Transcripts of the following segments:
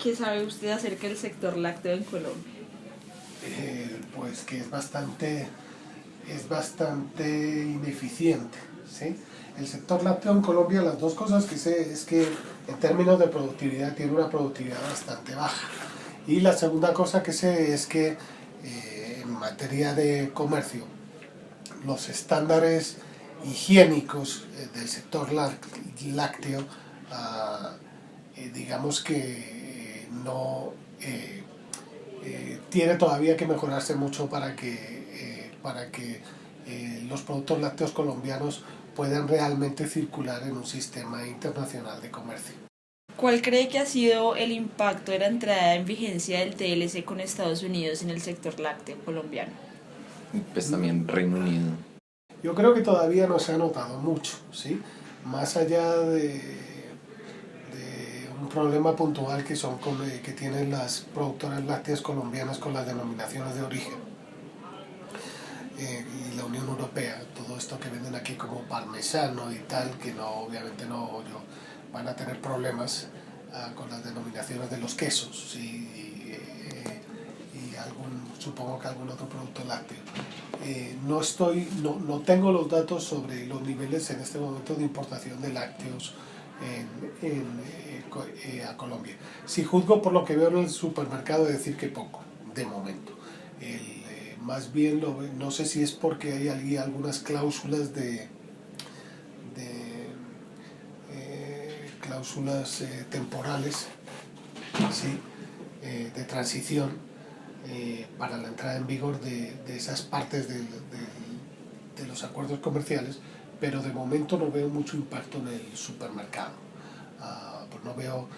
¿Qué sabe usted acerca del sector lácteo en Colombia? Pues que es bastante ineficiente, ¿sí? El sector lácteo en Colombia, las dos cosas que sé es que en términos de productividad tiene una productividad bastante baja. Y la segunda cosa que sé es que en materia de comercio, los estándares higiénicos del sector lácteo, digamos que no tiene todavía que mejorarse mucho para que los productos lácteos colombianos puedan realmente circular en un sistema internacional de comercio. ¿Cuál cree que ha sido el impacto de la entrada en vigencia del TLC con Estados Unidos en el sector lácteo colombiano? Pues también Reino Unido. Yo creo que todavía no se ha notado mucho, ¿sí? Más allá de un problema puntual que tienen las productoras lácteas colombianas con las denominaciones de origen y la Unión Europea, todo esto que venden aquí como parmesano y tal, que obviamente no van a tener problemas con las denominaciones de los quesos y supongo que algún otro producto lácteo. No tengo los datos sobre los niveles en este momento de importación de lácteos a Colombia. Si juzgo por lo que veo en el supermercado, decir que poco, de momento. Más bien, no sé si es porque hay algunas cláusulas cláusulas temporales, ¿sí? De transición para la entrada en vigor de esas partes de los acuerdos comerciales, pero de momento no veo mucho impacto en el supermercado. Pues no veo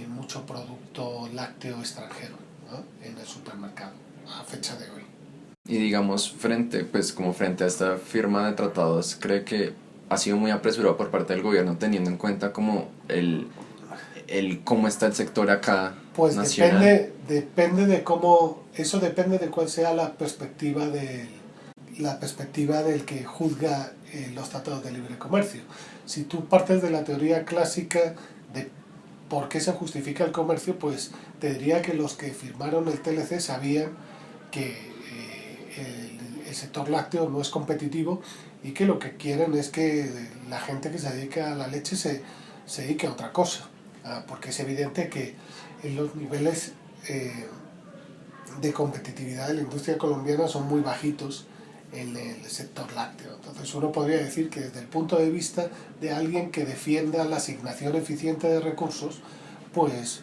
mucho producto lácteo extranjero, ¿no?, en el supermercado a fecha de hoy. Y digamos, frente a esta firma de tratados, ¿cree que ha sido muy apresurado por parte del gobierno teniendo en cuenta como cómo está el sector acá? Pues nacional? depende de cómo, eso depende de cuál sea la perspectiva del que juzga los tratados de libre comercio. Si tú partes de la teoría clásica de por qué se justifica el comercio, pues te diría que los que firmaron el TLC sabían que el sector lácteo no es competitivo y que lo que quieren es que la gente que se dedica a la leche se dedique a otra cosa, porque es evidente que los niveles de competitividad de la industria colombiana son muy bajitos en el sector lácteo. Entonces uno podría decir que desde el punto de vista de alguien que defienda la asignación eficiente de recursos, pues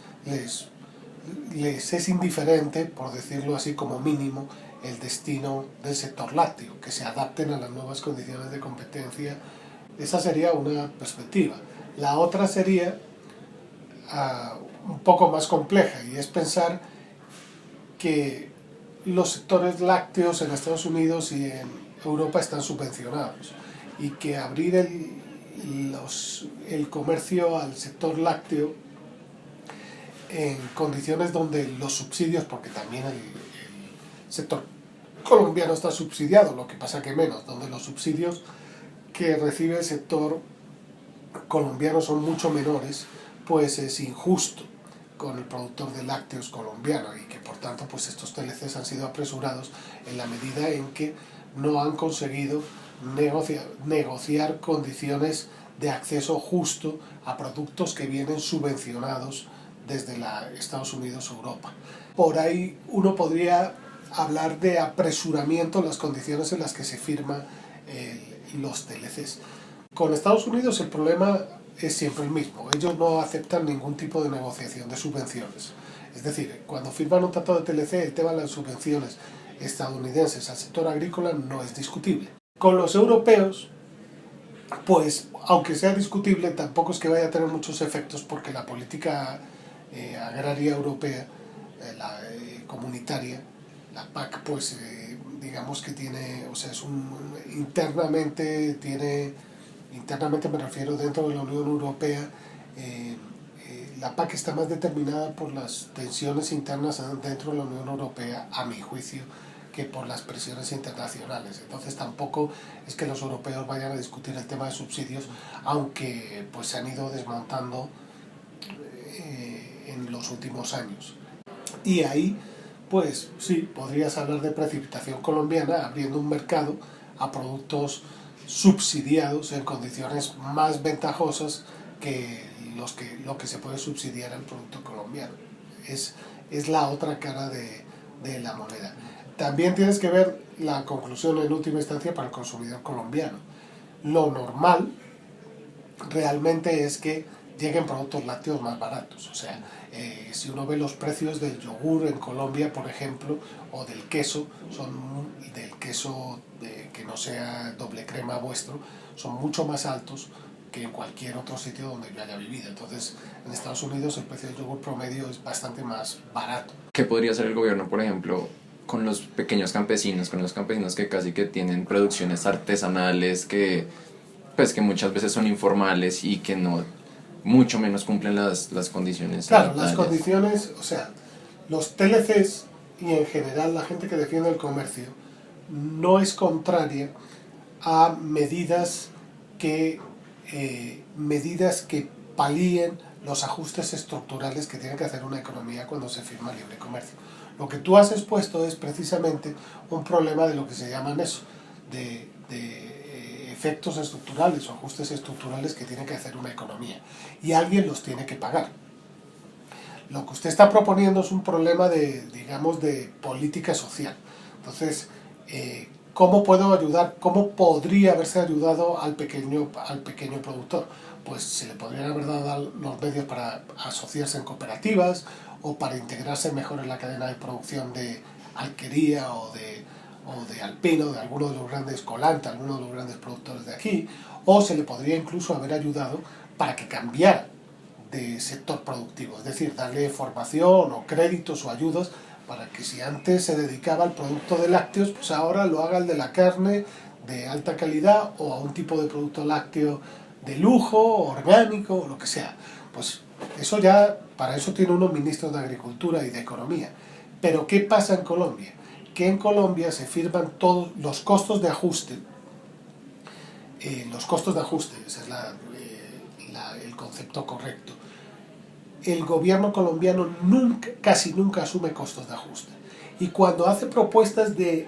les es indiferente, por decirlo así como mínimo, el destino del sector lácteo, que se adapten a las nuevas condiciones de competencia. Esa sería una perspectiva. La otra sería un poco más compleja, y es pensar que los sectores lácteos en Estados Unidos y en Europa están subvencionados y que abrir el comercio al sector lácteo en condiciones donde los subsidios, porque también el sector colombiano está subsidiado, lo que pasa que menos, donde los subsidios que recibe el sector colombiano son mucho menores, pues es injusto con el productor de lácteos colombiano, y que por tanto pues estos TLCs han sido apresurados en la medida en que no han conseguido negociar condiciones de acceso justo a productos que vienen subvencionados desde Estados Unidos o Europa. Por ahí uno podría hablar de apresuramiento en las condiciones en las que se firman los TLCs. Con Estados Unidos el problema es siempre el mismo. Ellos no aceptan ningún tipo de negociación de subvenciones. Es decir, cuando firman un tratado de TLC, el tema de las subvenciones estadounidenses al sector agrícola no es discutible. Con los europeos, pues aunque sea discutible, tampoco es que vaya a tener muchos efectos, porque la política agraria europea, comunitaria, la PAC, pues digamos que tiene, o sea, internamente me refiero dentro de la Unión Europea, la PAC está más determinada por las tensiones internas dentro de la Unión Europea, a mi juicio, que por las presiones internacionales. Entonces tampoco es que los europeos vayan a discutir el tema de subsidios, aunque pues se han ido desmontando en los últimos años. Y ahí, pues sí, podrías hablar de precipitación colombiana, abriendo un mercado a productos subsidiados en condiciones más ventajosas que lo que se puede subsidiar al producto colombiano. Es la otra cara de la moneda. También tienes que ver la conclusión en última instancia para el consumidor colombiano. Lo normal realmente es que lleguen productos lácteos más baratos. O sea, si uno ve los precios del yogur en Colombia, por ejemplo, o del queso, que no sea doble crema vuestro, son mucho más altos que en cualquier otro sitio donde yo haya vivido. Entonces, en Estados Unidos el precio del yogur promedio es bastante más barato. ¿Qué podría hacer el gobierno, por ejemplo, con los pequeños campesinos, con los campesinos que casi que tienen producciones artesanales, que pues que muchas veces son informales y que no, mucho menos cumplen las condiciones Claro, sanitarias? las condiciones, o sea, los TLCs y en general la gente que defiende el comercio no es contraria a medidas que palíen los ajustes estructurales que tiene que hacer una economía cuando se firma libre comercio. Lo que tú has expuesto es precisamente un problema de lo que se llaman eso, de efectos estructurales o ajustes estructurales que tiene que hacer una economía. Y alguien los tiene que pagar. Lo que usted está proponiendo es un problema digamos, de política social. Entonces, ¿cómo puedo ayudar? ¿Cómo podría haberse ayudado al pequeño productor? Pues se le podrían haber dado los medios para asociarse en cooperativas o para integrarse mejor en la cadena de producción de alquería o de alpino, de algunos de los grandes Colanta, algunos de los grandes productores de aquí, o se le podría incluso haber ayudado para que cambiara de sector productivo, es decir, darle formación o créditos o ayudas para que si antes se dedicaba al producto de lácteos, pues ahora lo haga el de la carne de alta calidad o a un tipo de producto lácteo de lujo, orgánico, o lo que sea. Pues eso ya, para eso tiene unos ministros de Agricultura y de Economía. Pero ¿qué pasa en Colombia? Que en Colombia se firman todos los costos de ajuste. Ese es el concepto correcto. El gobierno colombiano casi nunca asume costos de ajuste. Y cuando hace propuestas de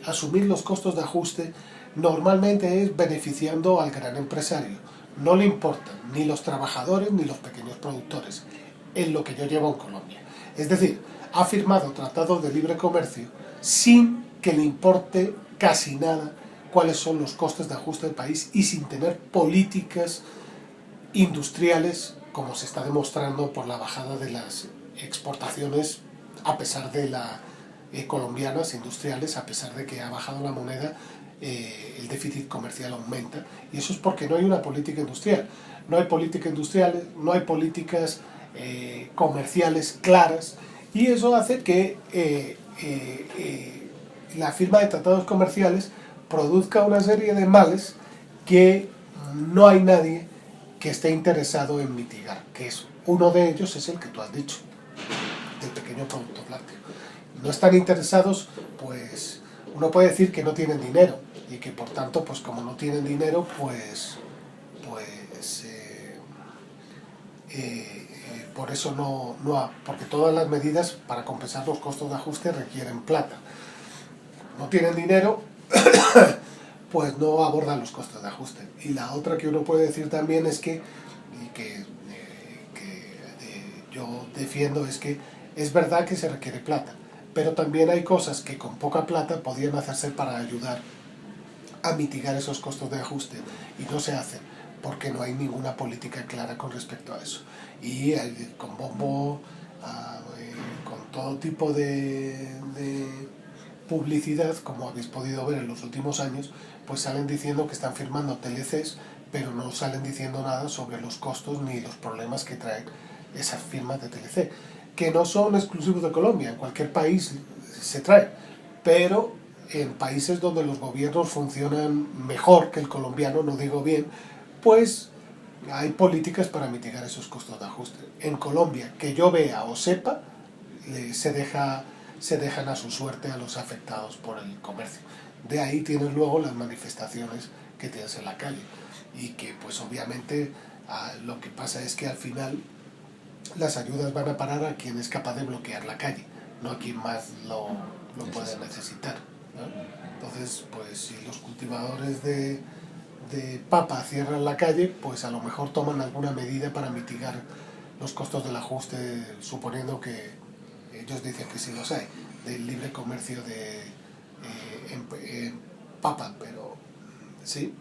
asumir los costos de ajuste, normalmente es beneficiando al gran empresario. No le importan ni los trabajadores ni los pequeños productores, en lo que yo llevo en Colombia. Es decir, ha firmado tratados de libre comercio sin que le importe casi nada cuáles son los costes de ajuste del país y sin tener políticas industriales, como se está demostrando por la bajada de las exportaciones a pesar de colombianas industriales, a pesar de que ha bajado la moneda, el déficit comercial aumenta, y eso es porque no hay una política industrial. No hay política industrial, no hay políticas comerciales claras, y eso hace que la firma de tratados comerciales produzca una serie de males que no hay nadie que esté interesado en mitigar, que es uno de ellos es el que tú has dicho, del pequeño productor lácteo. No están interesados, pues uno puede decir que no tienen dinero y que por tanto, pues como no tienen dinero, por eso porque todas las medidas para compensar los costos de ajuste requieren plata. No tienen dinero, pues no abordan los costos de ajuste. Y la otra que uno puede decir también es que yo defiendo es que es verdad que se requiere plata, pero también hay cosas que con poca plata podrían hacerse para ayudar a mitigar esos costos de ajuste y no se hacen porque no hay ninguna política clara con respecto a eso. Y con bombo, con todo tipo de publicidad, como habéis podido ver en los últimos años, pues salen diciendo que están firmando TLCs, pero no salen diciendo nada sobre los costos ni los problemas que traen esas firmas de TLC, que no son exclusivos de Colombia, en cualquier país se traen, pero en países donde los gobiernos funcionan mejor que el colombiano, no digo bien, pues hay políticas para mitigar esos costos de ajuste. En Colombia, que yo vea o sepa, se dejan a su suerte a los afectados por el comercio. De ahí tienes luego las manifestaciones que tienes en la calle y que pues obviamente lo que pasa es que al final las ayudas van a parar a quien es capaz de bloquear la calle, no a quien más lo puede necesitar, ¿no? Entonces, pues si los cultivadores de papa cierran la calle, pues a lo mejor toman alguna medida para mitigar los costos del ajuste, suponiendo que ellos dicen que sí los hay, del libre comercio de papa, pero sí,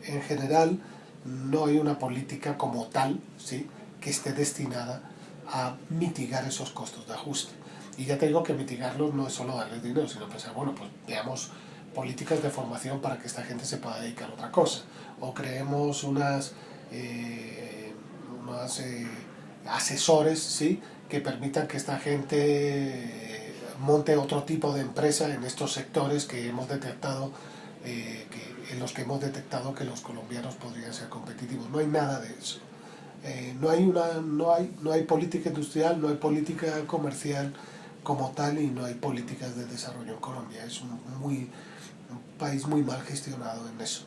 en general no hay una política como tal, ¿sí?, que esté destinada a mitigar esos costos de ajuste. Y ya te digo que mitigarlos no es solo darles dinero, sino pensar, bueno, pues veamos políticas de formación para que esta gente se pueda dedicar a otra cosa, o creemos unas asesores, ¿sí?, que permitan que esta gente monte otro tipo de empresa en estos sectores que hemos detectado, en los que hemos detectado que los colombianos podrían ser competitivos. No hay nada de eso. No hay política industrial, no hay política comercial como tal, y no hay políticas de desarrollo en Colombia. Es un país muy mal gestionado en eso.